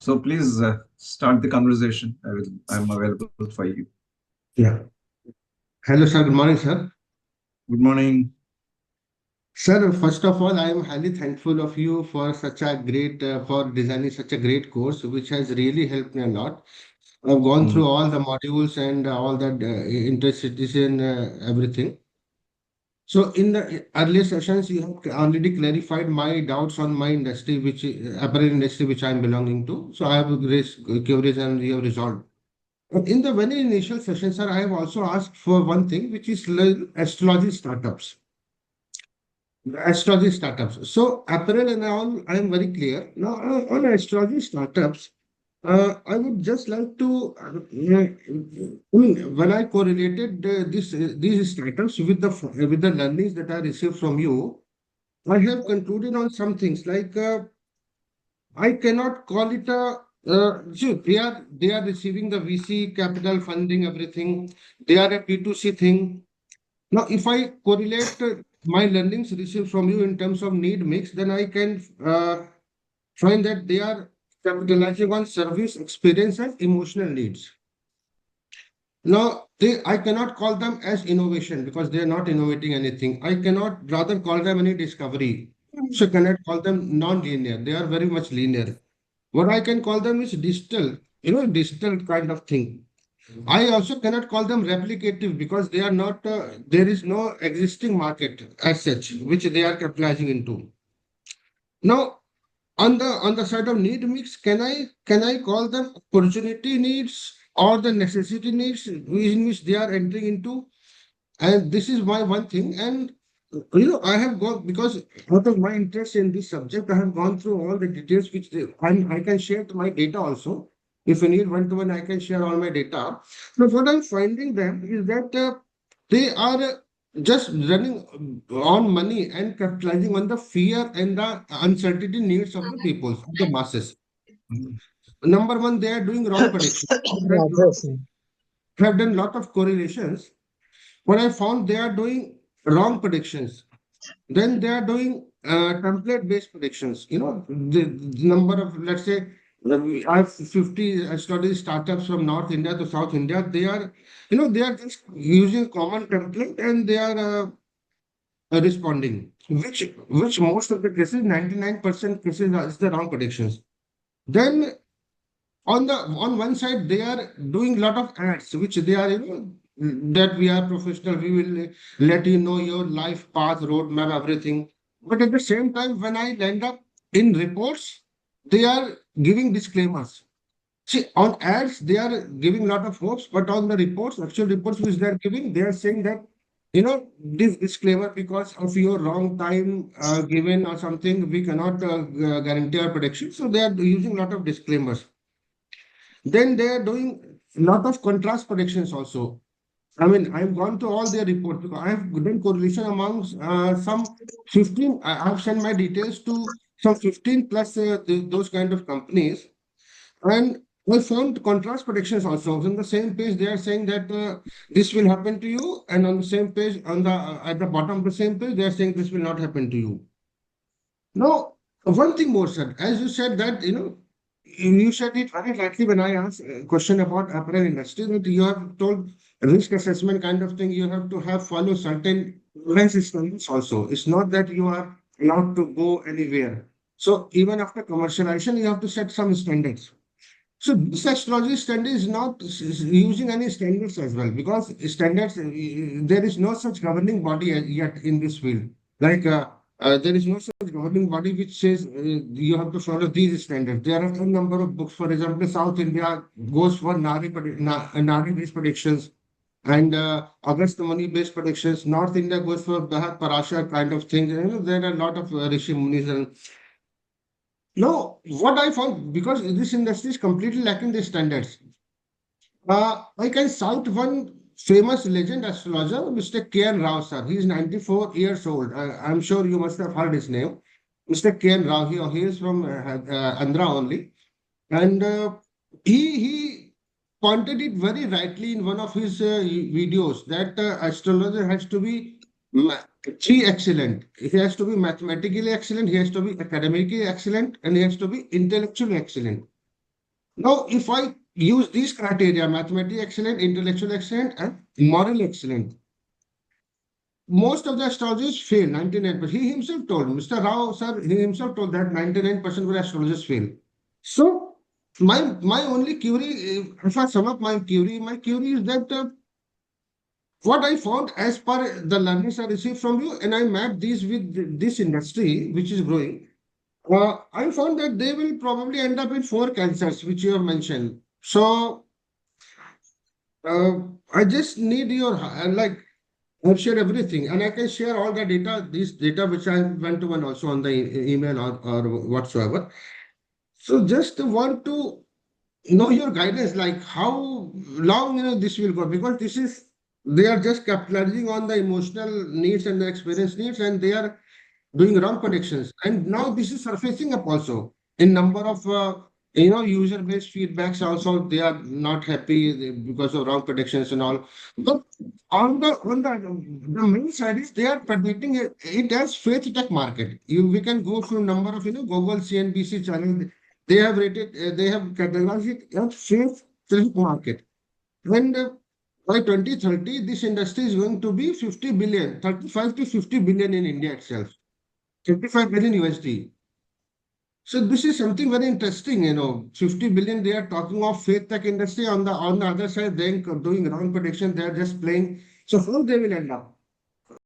So please start the conversation. I'm available for you. Yeah. Hello, sir. Good morning, sir. Good morning. Sir, first of all, I am highly thankful of you for such a great, for designing such a great course, which has really helped me a lot. I've gone Mm, through all the modules and all that intercities and everything. So in the earlier sessions, you have already clarified my doubts on my industry, which apparel industry, which I'm belonging to. So I have raised queries and you have resolved. In the very initial session, sir, I have also asked for one thing, which is astrology startups. Astrology startups. So apparel and all, I am very clear. Now, on astrology startups, I would just like to, I mean, when I correlated these startups with the learnings that I received from you, I have concluded on some things like I cannot call it a. See, they are receiving the VC capital funding, everything. They are a P2C thing. Now, if I correlate my learnings received from you in terms of need mix, then I can find that they are capitalizing on service, experience, and emotional needs. Now, I cannot call them as innovation because they are not innovating anything. I cannot rather call them any discovery. So cannot call them non-linear. They are very much linear. What I can call them is digital, digital kind of thing. I also cannot call them replicative because they are not, there is no existing market as such, which they are capitalizing into. Now, on the side of need mix, can I call them opportunity needs or the necessity needs in which they are entering into? And this is my one thing. And I have gone because out of my interest in this subject, I have gone through all the details which I can share my data also. If you need one to one, I can share all my data. So what I'm finding them is that they are just running on money and capitalizing on the fear and the uncertainty needs of the people, of the masses. mm, Number one, they are doing wrong prediction. Yeah, that's Have done lot of correlations. What I found, they are doing wrong predictions. Then they are doing template-based predictions. The number of, let's say, I have 50 studies startups from North India to South India. They are just using common template and they are responding, which most of the cases, 99% cases is the wrong predictions. Then on one side they are doing lot of ads which they are that we are professional, we will let you know your life path roadmap everything, but at the same time when I land up in reports they are giving disclaimers. See, on ads they are giving lot of hopes, but on the reports, actual reports which they are giving, they are saying that this disclaimer, because of your wrong time given or something, we cannot guarantee our prediction. So they are using lot of disclaimers. Then they are doing a lot of contrast predictions also. I mean, I've gone to all their reports because I have done correlation amongst some 15. I have sent my details to some 15 plus those kind of companies. And I found contrast predictions also. On the same page, they are saying that this will happen to you. And on the same page, on the at the bottom of the same page, they are saying this will not happen to you. Now, one thing more, sir. As you said that, you said it very rightly when I asked a question about apparel industry, that you have told risk assessment kind of thing, you have to have follow certain compliance standards also. It's not that you are allowed to go anywhere. So even after commercialization, you have to set some standards. So this astrology standard is not using any standards as well, because standards, there is no such governing body yet in this field. Like there is no such governing body which says you have to follow these standards. There are a number of books. For example, South India goes for Nari based predictions, and August Muni based predictions. North India goes for Bharat Parashar kind of thing. There are a lot of Rishi Munis and no, what I found, because this industry is completely lacking the standards. I can cite one famous legend astrologer, Mr. K.N. Rao, sir. He is 94 years old. I'm sure you must have heard his name. Mr. K.N. Rao, he is from Andhra only. And he pointed it very rightly in one of his videos that astrologer has to be three excellent. He has to be mathematically excellent, he has to be academically excellent, and he has to be intellectually excellent. Now, if I use these criteria, mathematics excellent, intellectual excellent, and moral excellent, most of the astrologers fail, 99%. He himself told, Mr. Rao, sir, he himself told that 99% of astrologers fail. So, my only query, if I sum up my query is that what I found as per the learnings I received from you, and I mapped these with this industry which is growing. I found that they will probably end up in four cancers, which you have mentioned. So, uh, I just need your like I've shared everything, and I can share all the data, this data which I went to one also on the email or whatsoever. So, just want to know your guidance, like how long this will go, because this is they are just capitalizing on the emotional needs and the experience needs, and they are doing wrong predictions. And now this is surfacing up also in number of user-based feedbacks. Also, they are not happy because of wrong predictions and all. But on the main side is they are predicting it as faith tech market. We can go through number of Google CNBC channel. They have rated they have categorized it as faith tech market. And by 2030, this industry is going to be 50 billion, 35 to 50 billion in India itself. 55 billion USD. So this is something very interesting, 50 billion they are talking of faith tech industry on the other side, then doing wrong prediction, they are just playing. So how they will end up?